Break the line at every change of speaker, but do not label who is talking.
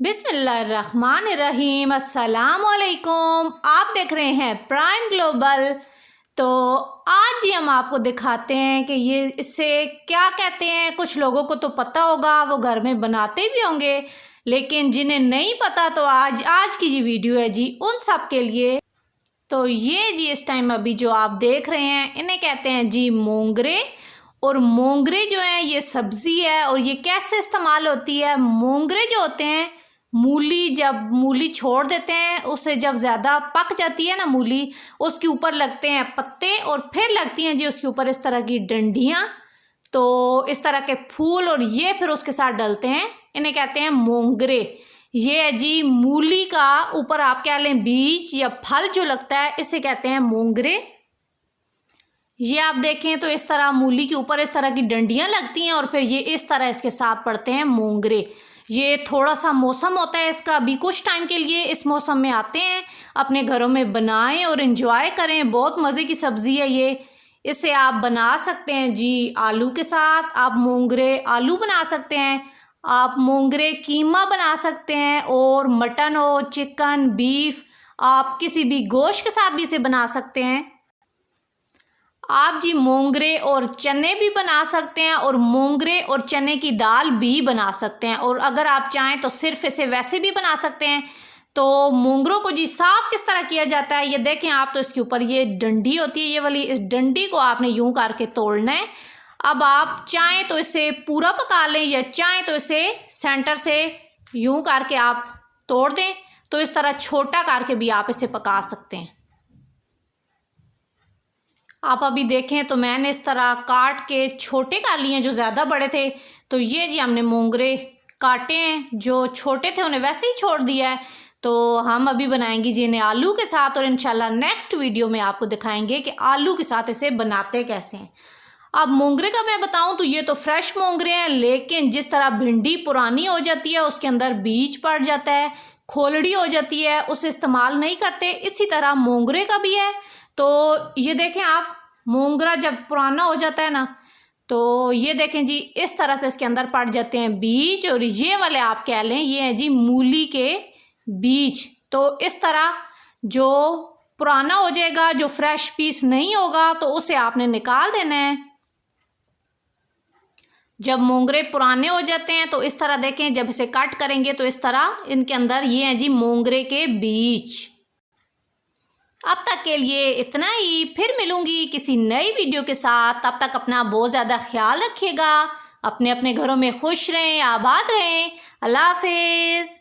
बिस्मिल्लाहिर्रहमानिर्रहीम। अस्सलाम वालेकुम। आप देख रहे हैं प्राइम ग्लोबल। तो आज ही हम आपको दिखाते हैं कि ये इससे क्या कहते हैं। कुछ लोगों को तो पता होगा, वो घर में बनाते भी होंगे, लेकिन जिन्हें नहीं पता तो आज की ये वीडियो है जी उन सब के लिए। तो ये जी इस टाइम अभी जो आप देख रहे हैं इन्हें कहते हैं जी मोंगरे। और मोंगरे जो हैं ये सब्ज़ी है। और ये कैसे इस्तेमाल होती है, मोंगरे जो होते हैं जब मूली छोड़ देते हैं, उसे जब ज़्यादा पक जाती है ना मूली, उसके ऊपर लगते हैं पत्ते और फिर लगती हैं जी उसके ऊपर इस तरह की डंडियाँ, तो इस तरह के फूल, और ये फिर उसके साथ डलते हैं। इन्हें कहते हैं मोंगरे। ये है जी मूली का ऊपर आप कह लें बीज या फल जो लगता है, इसे कहते हैं मोंगरे। ये आप देखें तो इस तरह मूली के ऊपर इस तरह की डंडियाँ लगती हैं और फिर ये इस तरह इसके साथ पड़ते हैं मोंगरे। ये थोड़ा सा मौसम होता है इसका, अभी कुछ टाइम के लिए इस मौसम में आते हैं। अपने घरों में बनाएं और इन्जॉय करें। बहुत मज़े की सब्ज़ी है ये। इसे आप बना सकते हैं जी आलू के साथ। आप मोंगरे आलू बना सकते हैं, आप मोंगरे कीमा बना सकते हैं, और मटन हो, चिकन, बीफ, आप किसी भी गोश्त के साथ भी इसे बना सकते हैं। आप जी मोंगरे और चने भी बना सकते हैं, और मोंगरे और चने की दाल भी बना सकते हैं। और अगर आप चाहें तो सिर्फ इसे वैसे भी बना सकते हैं। तो मोंगरों को जी साफ़ किस तरह किया जाता है, ये देखें आप। तो इसके ऊपर ये डंडी होती है, ये वाली, इस डंडी को आपने यूं करके तोड़ना है। अब आप चाहें तो इसे पूरा पका लें, या चाहें तो इसे सेंटर से यूं करके आप तोड़ दें। तो इस तरह छोटा करके भी आप इसे पका सकते हैं। आप अभी देखें तो मैंने इस तरह काट के छोटे कर लिए हैं जो ज़्यादा बड़े थे। तो ये जी हमने मोंगरे काटे हैं, जो छोटे थे उन्हें वैसे ही छोड़ दिया है। तो हम अभी बनाएंगे जी इन्हें आलू के साथ, और इंशाल्लाह नेक्स्ट वीडियो में आपको दिखाएंगे कि आलू के साथ इसे बनाते कैसे हैं। अब मोंगरे का मैं बताऊं तो ये तो फ्रेश मोंगरे हैं, लेकिन जिस तरह भिंडी पुरानी हो जाती है, उसके अंदर बीज पड़ जाता है, खोलड़ी हो जाती है, उसे इस्तेमाल नहीं करते, इसी तरह मोंगरे का भी है। तो ये देखें आप, मोंगरा जब पुराना हो जाता है ना, तो ये देखें जी इस तरह से इसके अंदर पड़ जाते हैं बीज। और ये वाले आप कह लें ये हैं जी मूली के बीज। तो इस तरह जो पुराना हो जाएगा, जो फ्रेश पीस नहीं होगा, तो उसे आपने निकाल देना है। जब मोंगरे पुराने हो जाते हैं तो इस तरह देखें, जब इसे कट करेंगे तो इस तरह इनके अंदर ये हैं जी मोंगरे के बीज। अब तक के लिए इतना ही, फिर मिलूंगी किसी नई वीडियो के साथ। तब तक अपना बहुत ज़्यादा ख्याल रखिएगा, अपने अपने घरों में खुश रहें, आबाद रहें। अल्लाह हाफिज़।